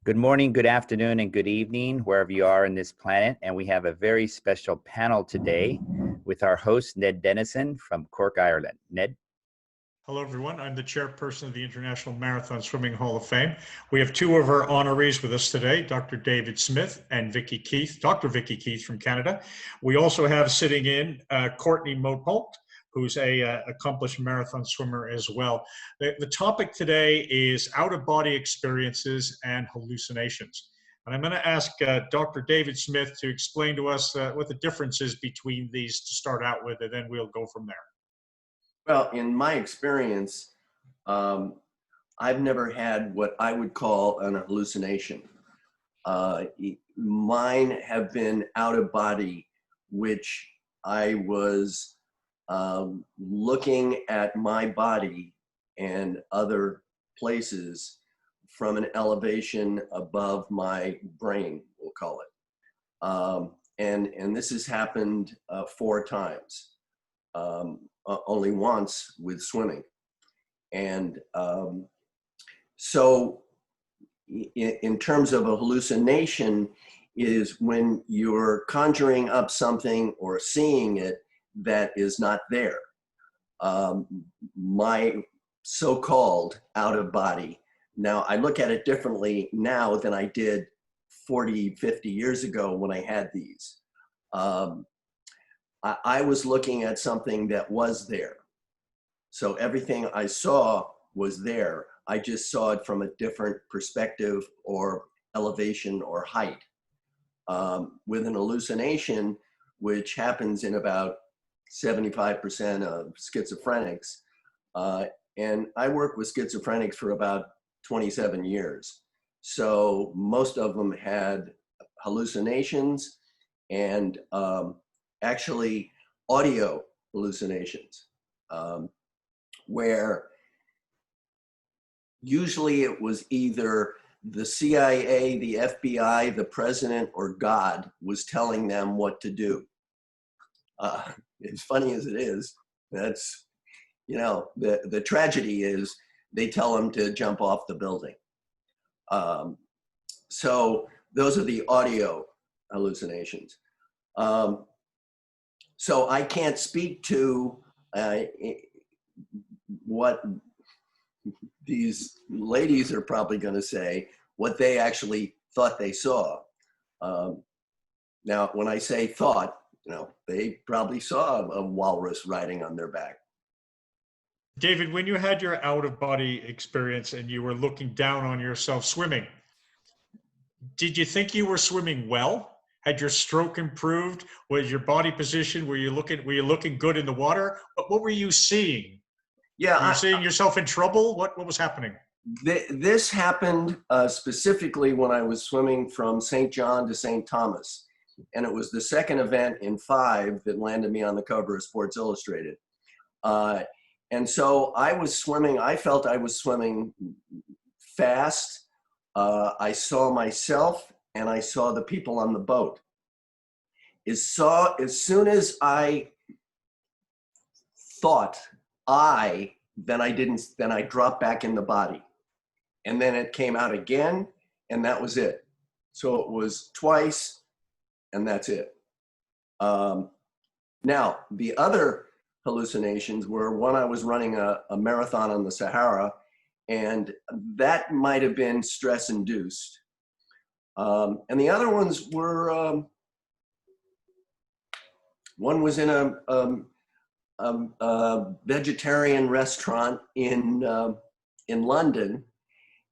Good morning, good afternoon, and good evening, wherever you are in this planet. And we have a very special panel today with our host, Ned Denison from Cork, Ireland. Ned? Hello, everyone. I'm the chairperson of the International Marathon Swimming Hall of Fame. We have two of our honorees with us today, Dr. David Smith and Vicki Keith, Dr. Vicki Keith from Canada. We also have sitting in Courtney Paulk, who's a accomplished marathon swimmer as well. The topic today is out-of-body experiences and hallucinations. And I'm going to ask Dr. David Smith to explain to us what the difference is between these to start out with, and then we'll go from there. Well, in my experience, I've never had what I would call an hallucination. Mine have been out of body, which I was looking at my body and other places from an elevation above my brain, we'll call it. And this has happened 4 times. Only once with swimming. And so in terms of a hallucination is when you're conjuring up something or seeing it that is not there. My so-called out of body. Now I look at it differently now than I did 40, 50 years ago when I had these. I was looking at something that was there. So everything I saw was there. I just saw it from a different perspective or elevation or height. With an hallucination, which happens in about 75% of schizophrenics, and I worked with schizophrenics for about 27 years. So most of them had hallucinations and actually audio hallucinations, where usually it was either the CIA, the FBI, the president, or God was telling them what to do. As funny as it is, that's, you know, the tragedy is they tell them to jump off the building. So those are the audio hallucinations. So I can't speak to what these ladies are probably going to say, what they actually thought they saw. Now, when I say thought, you know, they probably saw a walrus riding on their back. David, when you had your out-of-body experience and you were looking down on yourself swimming, did you think you were swimming well? Had your stroke improved? Was your body position? Were you looking good in the water? What were you seeing? Yeah, were you seeing yourself in trouble? What was happening? This happened specifically when I was swimming from St. John to St. Thomas, and it was the second event in 5 that landed me on the cover of Sports Illustrated. And so I was swimming. I felt I was swimming fast. I saw myself. And I saw the people on the boat. As soon as I thought then I dropped back in the body. And then it came out again, and that was it. So it was twice, and that's it. Now, the other hallucinations were when I was running a marathon on the Sahara, and that might have been stress-induced. And the other ones were, one was in a vegetarian restaurant in London,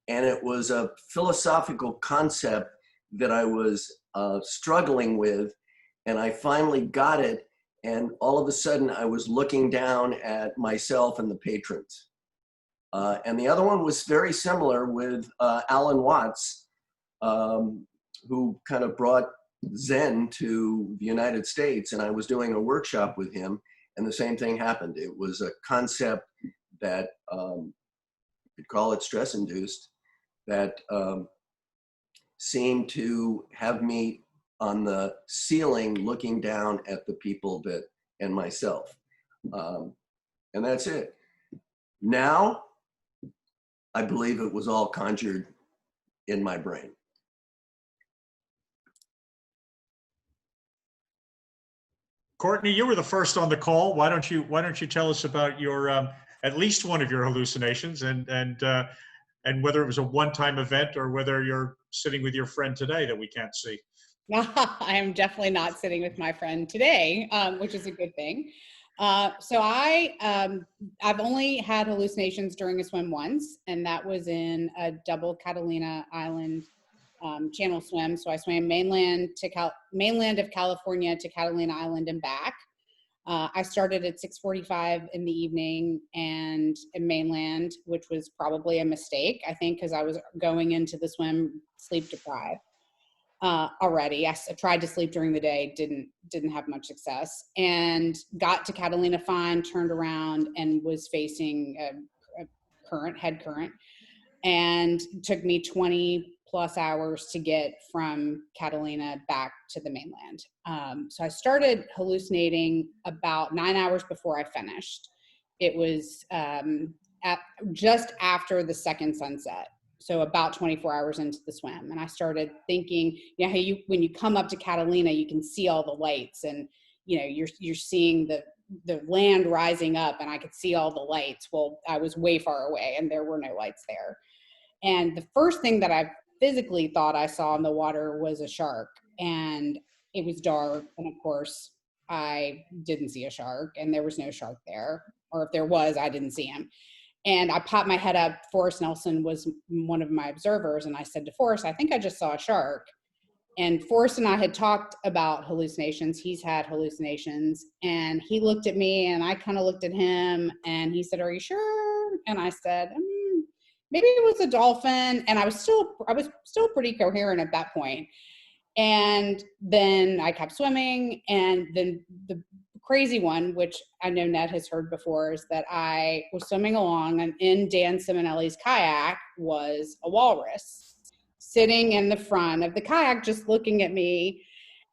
and it was a philosophical concept that I was struggling with, and I finally got it, and all of a sudden I was looking down at myself and the patrons. And the other one was very similar with Alan Watts, who kind of brought Zen to the United States, and I was doing a workshop with him, and the same thing happened. It was a concept that, you could call it stress-induced, that seemed to have me on the ceiling looking down at the people and myself. And that's it. Now, I believe it was all conjured in my brain. Courtney, you were the first on the call. Why don't you tell us about your at least one of your hallucinations and whether it was a one-time event or whether you're sitting with your friend today that we can't see. I am definitely not sitting with my friend today, which is a good thing. So I've only had hallucinations during a swim once, and that was in a double Catalina Island channel swim. So I swam mainland of California to Catalina Island and back. I started at 6:45 in the evening and in mainland, which was probably a mistake, I think, because I was going into the swim sleep deprived already. I tried to sleep during the day, didn't have much success, and got to Catalina fine, turned around and was facing a head current, and took me 20 plus hours to get from Catalina back to the mainland. So I started hallucinating about 9 hours before I finished. It was just after the second sunset. So about 24 hours into the swim. And I started thinking, you know, how when you come up to Catalina, you can see all the lights, and, you know, you're seeing the land rising up, and I could see all the lights. Well, I was way far away and there were no lights there. And the first thing that I physically thought I saw in the water was a shark, and it was dark. And of course I didn't see a shark, and there was no shark there, or if there was, I didn't see him. And I popped my head up. Forrest Nelson was one of my observers, and I said to Forrest, I think I just saw a shark. And Forrest and I had talked about hallucinations. He's had hallucinations, and he looked at me and I kind of looked at him, and he said, are you sure? And I said, maybe it was a dolphin. And I was still pretty coherent at that point. And then I kept swimming. And then the crazy one, which I know Ned has heard before, is that I was swimming along, and in Dan Simonelli's kayak was a walrus sitting in the front of the kayak, just looking at me.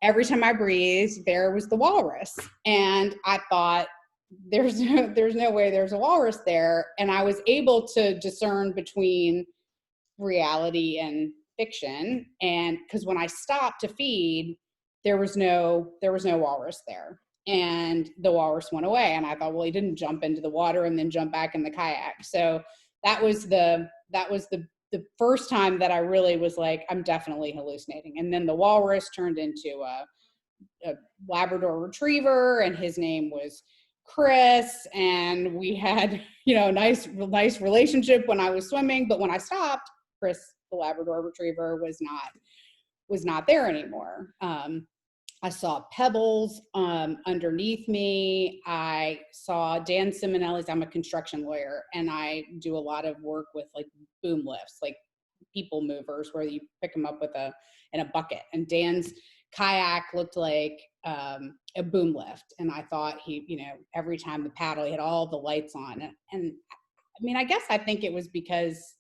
Every time I breathed, there was the walrus. And I thought, there's no way there's a walrus there. And I was able to discern between reality and fiction. And because when I stopped to feed, there was no walrus there. And the walrus went away. And I thought, well, he didn't jump into the water and then jump back in the kayak. So that was the first time that I really was like, I'm definitely hallucinating. And then the walrus turned into a Labrador retriever, and his name was Chris, and we had, you know, nice relationship when I was swimming. But when I stopped, Chris, the Labrador retriever, was not there anymore. I saw pebbles underneath me. I saw Dan Simonelli's, I'm a construction lawyer, and I do a lot of work with like boom lifts, like people movers, where you pick them up in a bucket. And Dan's kayak looked like a boom lift. And I thought he, you know, every time the paddle, he had all the lights on. And I mean, I think it was because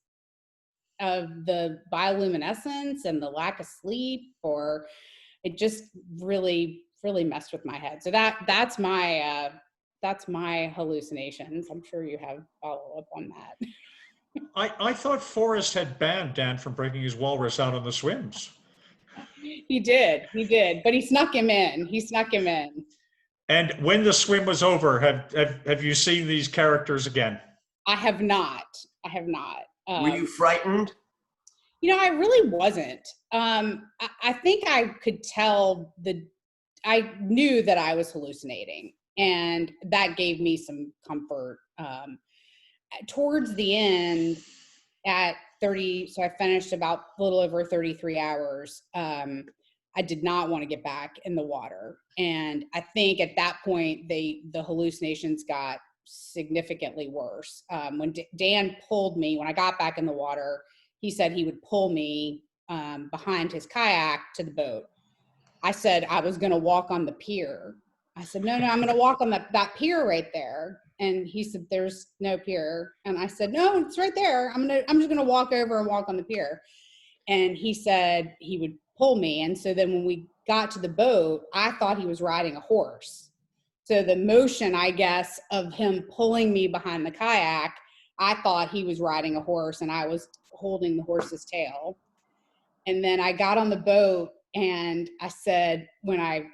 of the bioluminescence and the lack of sleep, or it just really, really messed with my head. So that's my hallucinations. I'm sure you have follow up on that. I thought Forrest had banned Dan from bringing his walrus out on the swims. He did, but he snuck him in. And when the swim was over, have you seen these characters again? I have not. Were you frightened? You know, I really wasn't. I think I could tell I knew that I was hallucinating, and that gave me some comfort. Towards the end, at 30, so I finished about a little over 33 hours. I did not want to get back in the water. And I think at that point, the hallucinations got significantly worse. When Dan pulled me, when I got back in the water, he said he would pull me behind his kayak to the boat. I said I was going to walk on the pier. I said, no, I'm going to walk on that pier right there. And he said, there's no pier. And I said, no, it's right there. I'm just going to walk over and walk on the pier. And he said he would pull me. And so then when we got to the boat, I thought he was riding a horse. So the motion, I guess, of him pulling me behind the kayak, I thought he was riding a horse and I was holding the horse's tail. And then I got on the boat and I said, when I,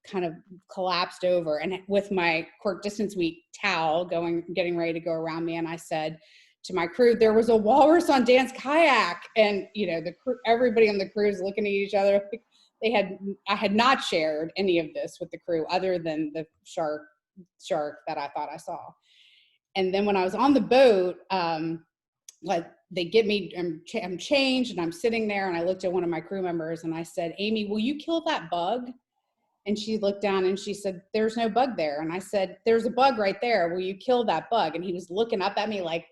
kind of collapsed over, and with my Cork Distance Week towel getting ready to go around me. And I said to my crew, there was a walrus on Dan's kayak. And, you know, everybody on the crew is looking at each other. I had not shared any of this with the crew other than the shark that I thought I saw. And then when I was on the boat, like they get me, I'm changed and I'm sitting there, and I looked at one of my crew members and I said, Amy, will you kill that bug? And she looked down and she said, there's no bug there. And I said, there's a bug right there. Will you kill that bug? And he was looking up at me like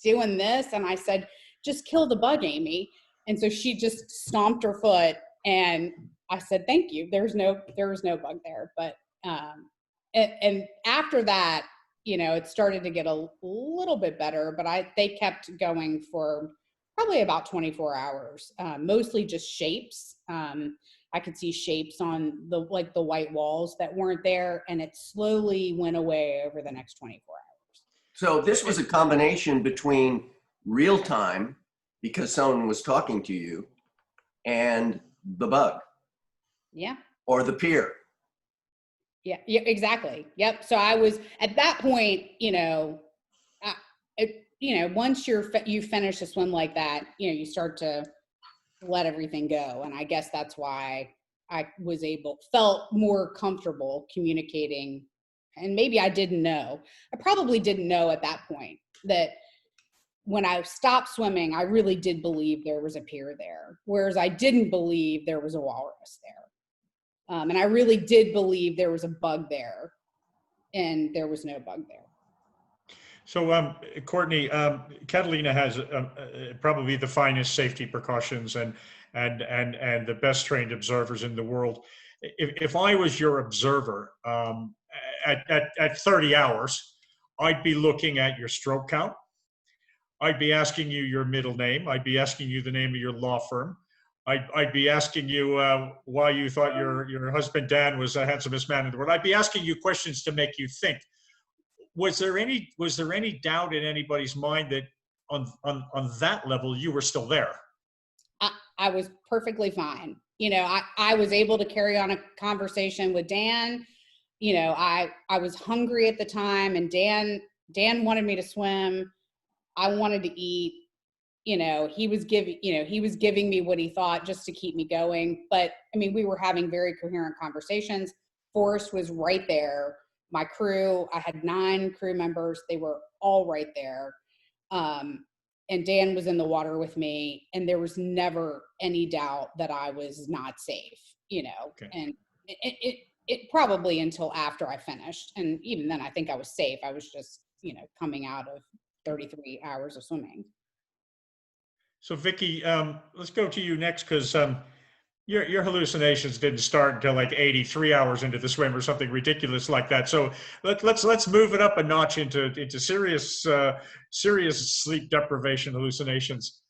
doing this. And I said, just kill the bug, Amy. And so she just stomped her foot, and I said, thank you. There was no bug there. But, and after that, you know, it started to get a little bit better, but they kept going for probably about 24 hours, mostly just shapes. I could see shapes on the white walls that weren't there, and it slowly went away over the next 24 hours. So this was a combination between real time, because someone was talking to you, and the bug. Yeah. Or the pier. Yeah, exactly. Yep. So I was at that point, you know, once you finish a swim like that, you know, you start to let everything go. And I guess that's why I felt more comfortable communicating. And maybe I didn't know. I probably didn't know at that point that when I stopped swimming, I really did believe there was a pier there, whereas I didn't believe there was a walrus there. And I really did believe there was a bug there, and there was no bug there. So, Courtney, Catalina has probably the finest safety precautions and the best trained observers in the world. If I was your observer at 30 hours, I'd be looking at your stroke count. I'd be asking you your middle name. I'd be asking you the name of your law firm. I'd be asking you why you thought your husband Dan was the handsomest man in the world. I'd be asking you questions to make you think. Was there any doubt in anybody's mind that on that level you were still there? I was perfectly fine. You know, I was able to carry on a conversation with Dan. You know, I was hungry at the time, and Dan wanted me to swim. I wanted to eat. You know, he was giving me what he thought just to keep me going. But I mean, we were having very coherent conversations. Forrest was right there. My crew, I had 9 crew members. They were all right there. And Dan was in the water with me, and there was never any doubt that I was not safe, you know. Okay. And it probably until after I finished. And even then I think I was safe. I was just, you know, coming out of 33 hours of swimming. So Vicki, let's go to you next, because your hallucinations didn't start until like 83 hours into the swim or something ridiculous like that. So let's move it up a notch into serious sleep deprivation hallucinations.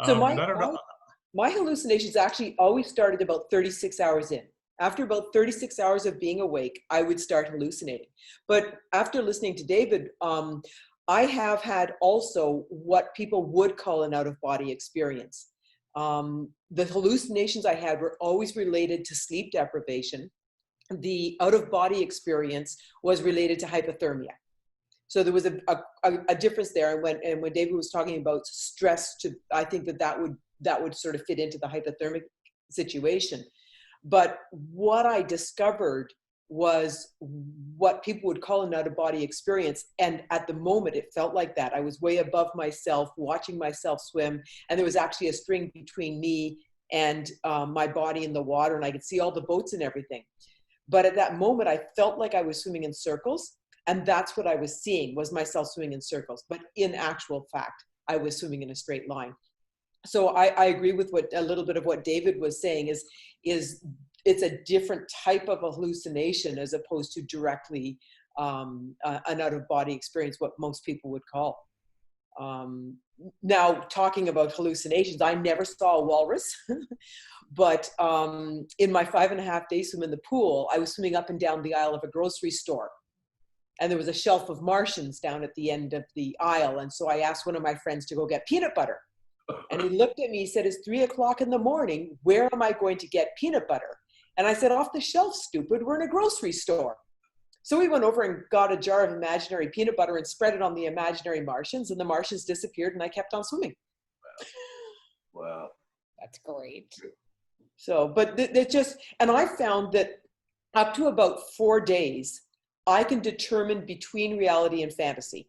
So my hallucinations actually always started about 36 hours in. After about 36 hours of being awake, I would start hallucinating. But after listening to David, I have had also what people would call an out-of-body experience. The hallucinations I had were always related to sleep deprivation. The out-of-body experience was related to hypothermia. So there was a difference there. And when David was talking about stress, I think that would sort of fit into the hypothermic situation. But what I discovered was what people would call an out-of-body experience. And at the moment, it felt like that. I was way above myself, watching myself swim. And there was actually a string between me and my body in the water. And I could see all the boats and everything. But at that moment, I felt like I was swimming in circles. And that's what I was seeing, was myself swimming in circles. But in actual fact, I was swimming in a straight line. So I agree with a little bit of what David was saying is it's a different type of hallucination as opposed to directly an out-of-body experience, what most people would call. Now, talking about hallucinations, I never saw a walrus, but in my 5.5-day swim in the pool, I was swimming up and down the aisle of a grocery store. And there was a shelf of Martians down at the end of the aisle. And so I asked one of my friends to go get peanut butter. And he looked at me, he said, it's 3 o'clock in the morning. Where am I going to get peanut butter? And I said, off the shelf, stupid, we're in a grocery store. So we went over and got a jar of imaginary peanut butter and spread it on the imaginary Martians, and the Martians disappeared and I kept on swimming. Wow. That's great. So, but and I found that up to about 4 days, I can determine between reality and fantasy.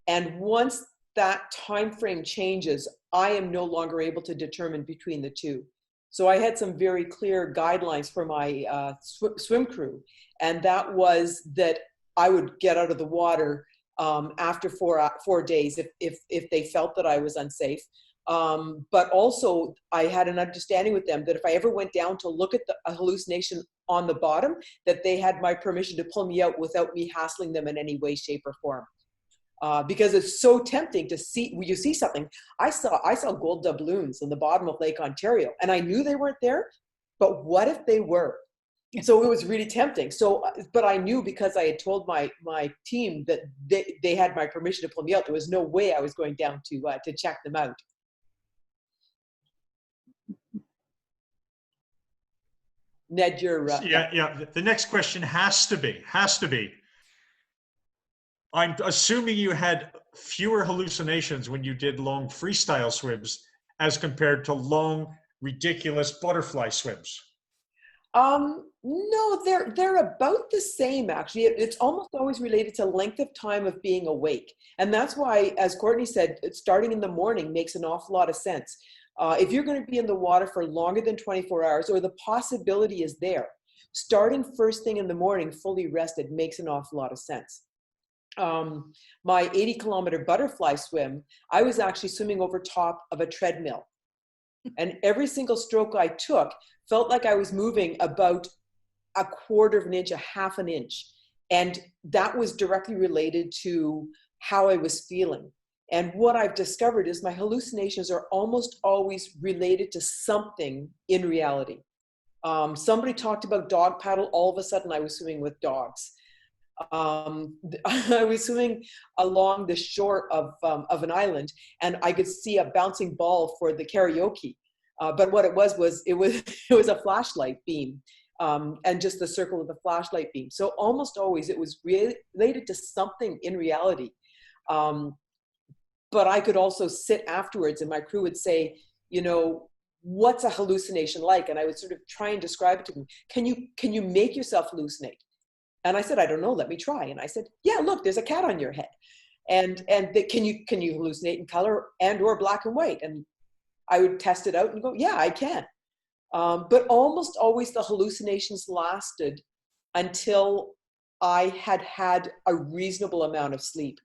And once that time frame changes, I am no longer able to determine between the two. So I had some very clear guidelines for my swim crew. And that was that I would get out of the water after 4 days if they felt that I was unsafe. But also I had an understanding with them that if I ever went down to look at a hallucination on the bottom, that they had my permission to pull me out without me hassling them in any way, shape, or form. Because it's so tempting to see, when you see something. I saw gold doubloons in the bottom of Lake Ontario, and I knew they weren't there, but what if they were? So it was really tempting. So, but I knew, because I had told my team that they had my permission to pull me out, there was no way I was going down to check them out. Ned, you're yeah. The next question has to be. I'm assuming you had fewer hallucinations when you did long freestyle swims as compared to long, ridiculous butterfly swims. No, they're about the same, actually. It's almost always related to length of time of being awake. And that's why, as Courtney said, starting in the morning makes an awful lot of sense. If you're going to be in the water for longer than 24 hours, or the possibility is there, starting first thing in the morning fully rested makes an awful lot of sense. My 80-kilometer butterfly swim, I was actually swimming over top of a treadmill. And every single stroke I took felt like I was moving about a quarter of an inch, a half an inch. And that was directly related to how I was feeling. And what I've discovered is my hallucinations are almost always related to something in reality. Somebody talked about dog paddle. All of a sudden I was swimming with dogs. I was swimming along the shore of an island, and I could see a bouncing ball for the karaoke. But what it was a flashlight beam, and just the circle of the flashlight beam. So almost always it was related to something in reality. But I could also sit afterwards, and my crew would say, you know, what's a hallucination like? And I would sort of try and describe it to them. Can you make yourself hallucinate? And I said, I don't know, let me try. And I said, yeah, look, there's a cat on your head. And can you hallucinate in color and or black and white? And I would test it out and go, yeah, I can. But almost always the hallucinations lasted until I had a reasonable amount of sleep.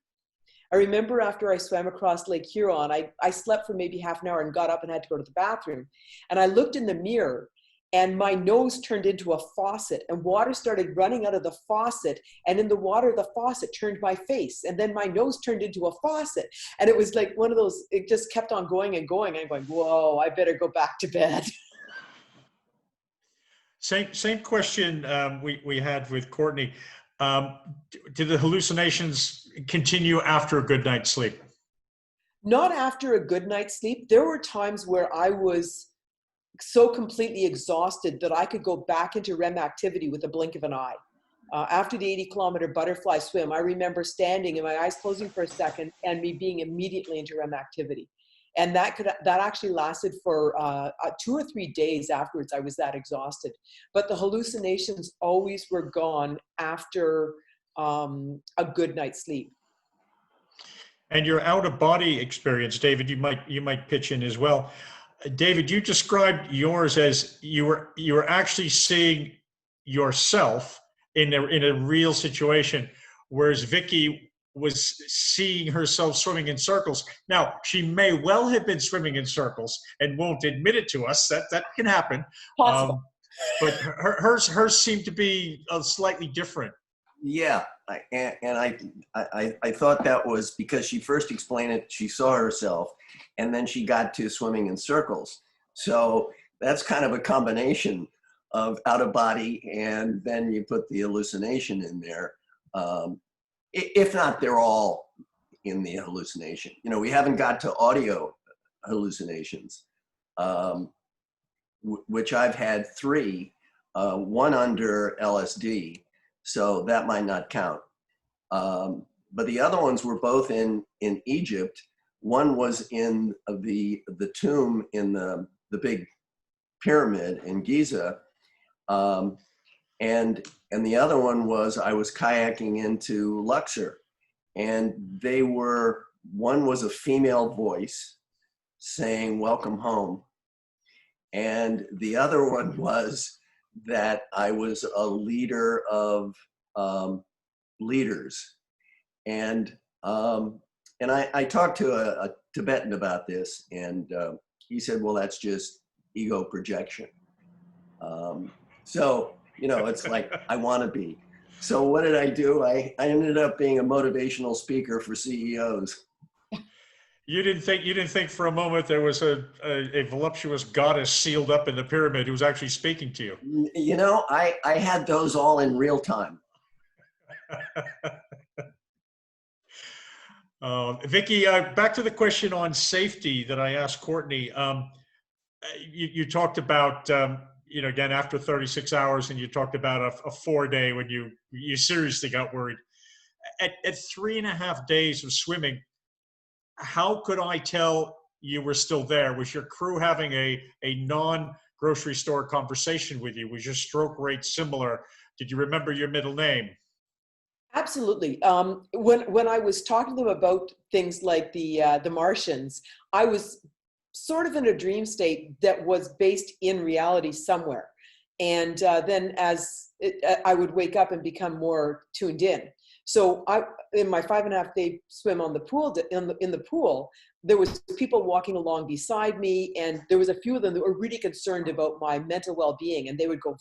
I remember after I swam across Lake Huron, I slept for maybe half an hour and got up and had to go to the bathroom. And I looked in the mirror, and my nose turned into a faucet, and water started running out of the faucet. And in the water, the faucet turned my face, and then my nose turned into a faucet. And it was like one of those, it just kept on going and going. And I'm going, whoa, I better go back to bed. Same question we had with Courtney. Did the hallucinations continue after a good night's sleep? Not after a good night's sleep. There were times where I was so completely exhausted that I could go back into REM activity with a blink of an eye. After the 80-kilometer butterfly swim, I remember standing and my eyes closing for a second and me being immediately into REM activity. And that actually lasted for 2 or 3 days afterwards. I was that exhausted. But the hallucinations always were gone after a good night's sleep. And your out-of-body experience, David, you might pitch in as well. David, you described yours as you were actually seeing yourself in a real situation, whereas Vicki was seeing herself swimming in circles. Now, she may well have been swimming in circles and won't admit it to us. That can happen. Possible. But hers seemed to be slightly different. Yeah, I thought that was because she first explained it, she saw herself, and then she got to swimming in circles. So that's kind of a combination of out of body, and then you put the hallucination in there. If not, they're all in the hallucination. You know, we haven't got to audio hallucinations, which I've had 3. one under LSD, so that might not count. But the other ones were both in Egypt. One was in the tomb in the big pyramid in Giza, and the other one was I was kayaking into Luxor, and one was a female voice saying "Welcome home," and the other one was that I was a leader of leaders. And I talked to a Tibetan about this, and he said, well, that's just ego projection. So, it's like, I want to be. So what did I do? I ended up being a motivational speaker for CEOs. You didn't think for a moment there was a voluptuous goddess sealed up in the pyramid who was actually speaking to you? I had those all in real time. Vicki, back to the question on safety that I asked Courtney. You talked about, again, after 36 hours, and you talked about a 4-day when you seriously got worried. At 3.5 days of swimming, how could I tell you were still there? Was your crew having a non-grocery store conversation with you? Was your stroke rate similar? Did you remember your middle name? Absolutely. When I was talking to them about things like the Martians, I was sort of in a dream state that was based in reality somewhere. And then I would wake up and become more tuned in. So in my 5.5-day swim on the pool, in the pool, there was people walking along beside me, and there was a few of them that were really concerned about my mental well-being, and they would go,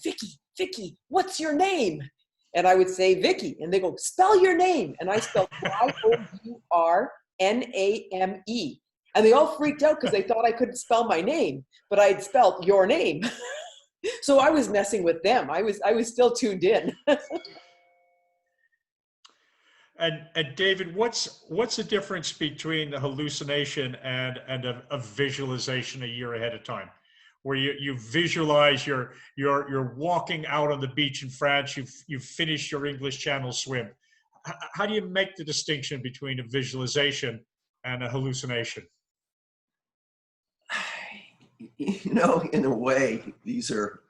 Vicki, what's your name? And I would say Vicki, and they go, spell your name. And I spelled Yourname. And they all freaked out because they thought I couldn't spell my name, but I had spelled your name. So I was messing with them. I was still tuned in. And David, what's the difference between a hallucination and a visualization a year ahead of time, where you visualize you're walking out on the beach in France, you've finished your English Channel swim? How do you make the distinction between a visualization and a hallucination? In a way, these are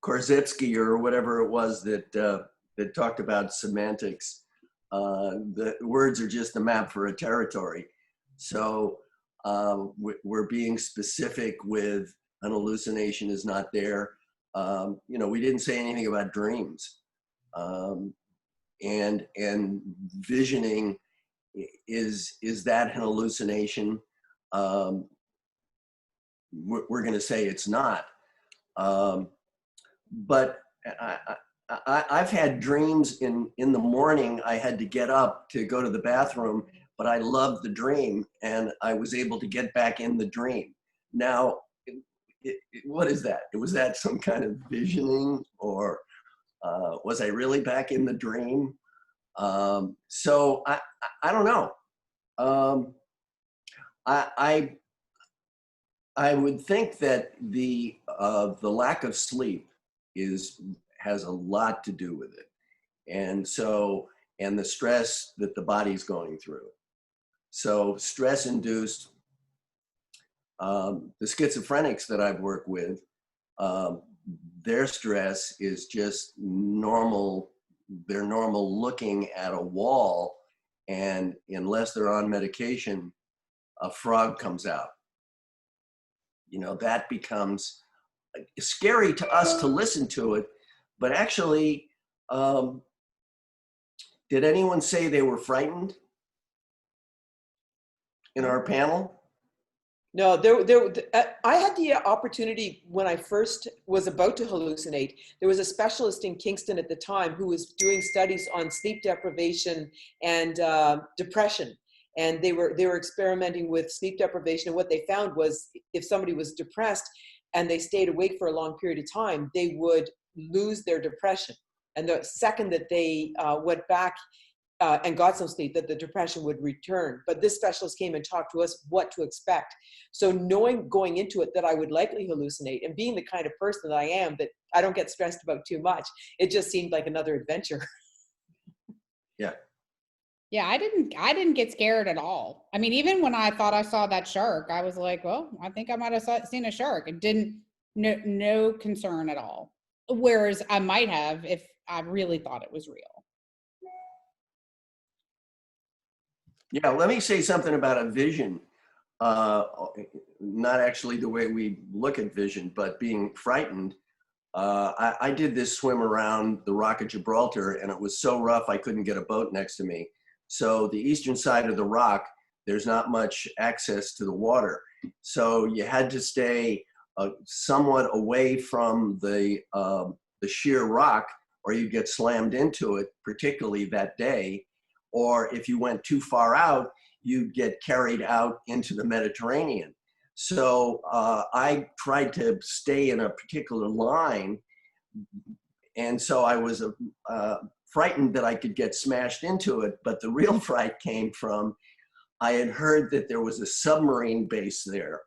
Korzybski or whatever it was that talked about semantics. The words are just a map for a territory. So we're being specific with an hallucination is not there. We didn't say anything about dreams. And visioning, is that an hallucination? We're going to say it's not. But I've had dreams in the morning. I had to get up to go to the bathroom, but I loved the dream, and I was able to get back in the dream. Now, what is that? Was that some kind of visioning, or was I really back in the dream? So I don't know. I would think that the lack of sleep has a lot to do with it. And the stress that the body's going through. So stress induced, the schizophrenics that I've worked with, their stress is just normal. They're normal looking at a wall, and unless they're on medication, a frog comes out. That becomes scary to us to listen to it. But actually, did anyone say they were frightened in our panel? No, I had the opportunity when I first was about to hallucinate. There was a specialist in Kingston at the time who was doing studies on sleep deprivation and depression. And they were experimenting with sleep deprivation. And what they found was if somebody was depressed and they stayed awake for a long period of time, they would lose their depression. And the second that they went back and got some sleep, that the depression would return. But this specialist came and talked to us what to expect. So knowing going into it that I would likely hallucinate, and being the kind of person that I am, that I don't get stressed about too much, it just seemed like another adventure. Yeah. Yeah, I didn't get scared at all. I mean, even when I thought I saw that shark, I was like, well, I think I might have seen a shark. It didn't, no concern at all. Whereas I might have if I really thought it was real. Yeah, let me say something about a vision. Not actually the way we look at vision, but being frightened. I did this swim around the Rock of Gibraltar, and it was so rough I couldn't get a boat next to me. So the eastern side of the rock, there's not much access to the water. So you had to stay somewhat away from the sheer rock, or you'd get slammed into it, particularly that day. Or if you went too far out, you'd get carried out into the Mediterranean. So I tried to stay in a particular line. And so I was frightened that I could get smashed into it. But the real fright came from, I had heard that there was a submarine base there.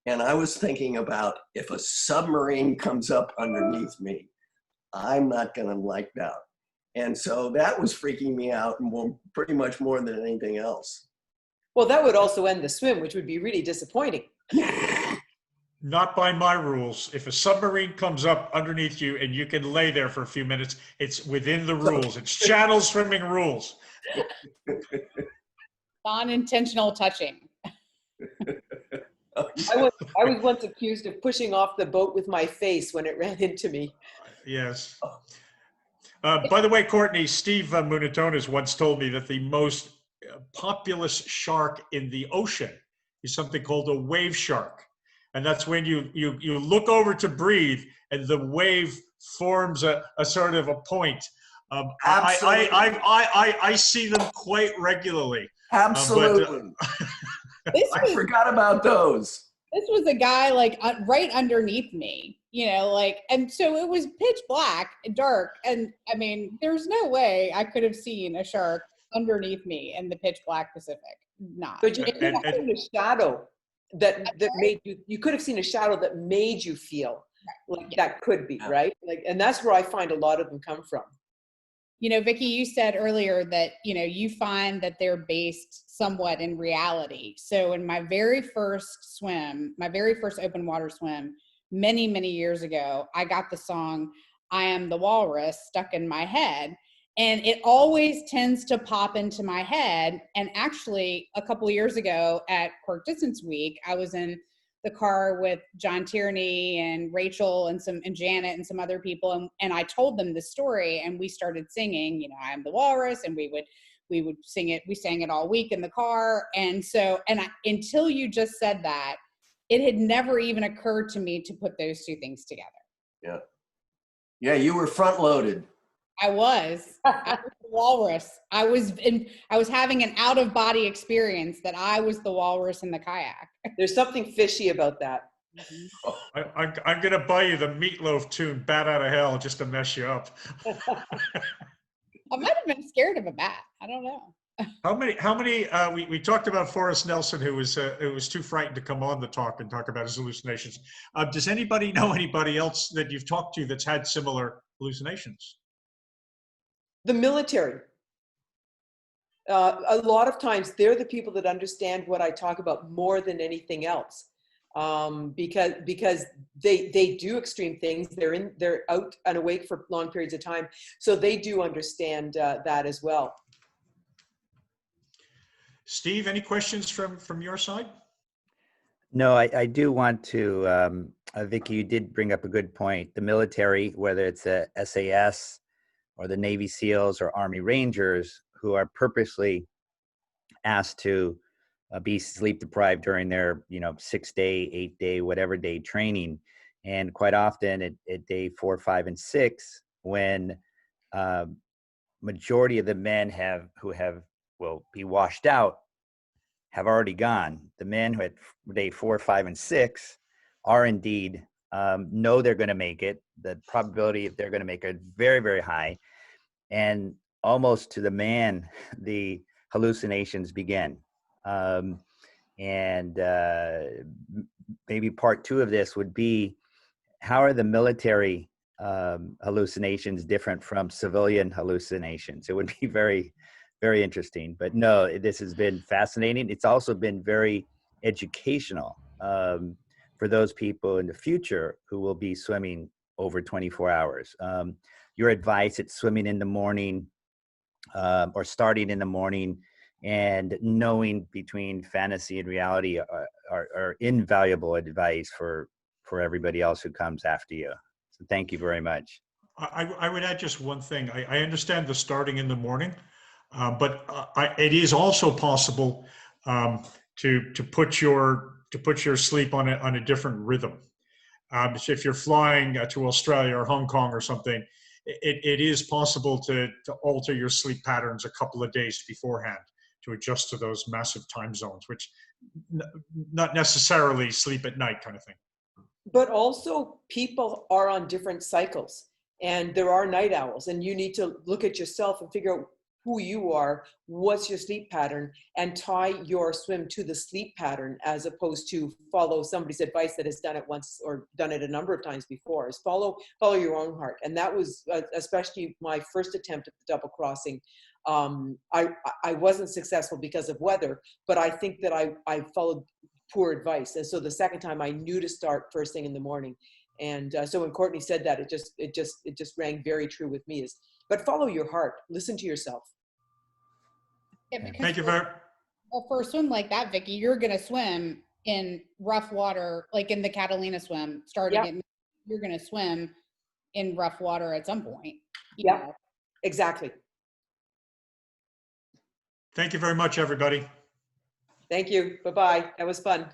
And I was thinking about, if a submarine comes up underneath me, I'm not going to like that. And so that was freaking me out, and pretty much more than anything else. Well, that would also end the swim, which would be really disappointing. Not by my rules. If a submarine comes up underneath you and you can lay there for a few minutes, it's within the rules. It's channel swimming rules. Non-intentional touching. I was once accused of pushing off the boat with my face when it ran into me. Yes. By the way, Courtney, Steve Munatones once told me that the most populous shark in the ocean is something called a wave shark. And that's when you look over to breathe and the wave forms a sort of a point. Absolutely. I see them quite regularly. Absolutely. I forgot about those. This was a guy like right underneath me, like, and so it was pitch black, dark. And I mean, there's no way I could have seen a shark underneath me in the pitch black Pacific. Not. But you could have seen a shadow that made you could have seen a shadow that made you feel like that could be, right? Like, and that's where I find a lot of them come from. Vicki, you said earlier that, you find that they're based somewhat in reality. So in my very first swim, my very first open water swim, many, many years ago, I got the song, I Am the Walrus, stuck in my head. And it always tends to pop into my head. And actually, a couple of years ago at Cork Distance Week, I was in the car with John Tierney and Rachel and Janet and some other people, and I told them the story, and we started singing, I Am the Walrus, and we would sing it. We sang it all week in the car, and so until you just said that, it had never even occurred to me to put those two things together. Yeah, you were front loaded. I was the walrus. I was having an out of body experience that I was the walrus in the kayak. There's something fishy about that. I'm going to buy you the Meatloaf tune, Bat Out of Hell, just to mess you up. I might have been scared of a bat. I don't know. How many, we talked about Forrest Nelson, who was too frightened to come on the talk and talk about his hallucinations. Does anybody know anybody else that you've talked to that's had similar hallucinations? The military. A lot of times they're the people that understand what I talk about more than anything else, because they do extreme things. They're out and awake for long periods of time, so they do understand that as well. Steve, any questions from your side? No, I do want to, Vicki, you did bring up a good point. The military, whether it's a SAS or the Navy SEALs or Army Rangers, who are purposely asked to be sleep deprived during their 6-day, 8-day, whatever day training. And quite often at day 4, 5, and 6, when majority of the men who will be washed out have already gone. The men who at day 4, 5, and 6 are indeed know they're going to make it. The probability if they're going to make it very, very high. And almost to the man, the hallucinations begin. And maybe part 2 of this would be, how are the military hallucinations different from civilian hallucinations? It would be very, very interesting. But no, this has been fascinating. It's also been very educational for those people in the future who will be swimming over 24 hours. Your advice at swimming in the morning or starting in the morning and knowing between fantasy and reality are invaluable advice for everybody else who comes after you. So thank you very much. I would add just one thing. I understand the starting in the morning, but it is also possible to put your sleep on a different rhythm. So if you're flying to Australia or Hong Kong or something, it is possible to alter your sleep patterns a couple of days beforehand to adjust to those massive time zones, which not necessarily sleep at night kind of thing. But also people are on different cycles, and there are night owls, and you need to look at yourself and figure out who you are, what's your sleep pattern, and tie your swim to the sleep pattern, as opposed to follow somebody's advice that has done it once or done it a number of times before. Is follow your own heart. And that was especially my first attempt at the double crossing. I wasn't successful because of weather, but I think that I followed poor advice. And so the second time I knew to start first thing in the morning. And so when Courtney said that, it just rang very true with me, but follow your heart, listen to yourself. Yeah, because Thank you very for a swim like that, Vicki, you're going to swim in rough water, like in the Catalina swim, you're going to swim in rough water at some point. Yeah, exactly. Thank you very much, everybody. Thank you. Bye-bye. That was fun.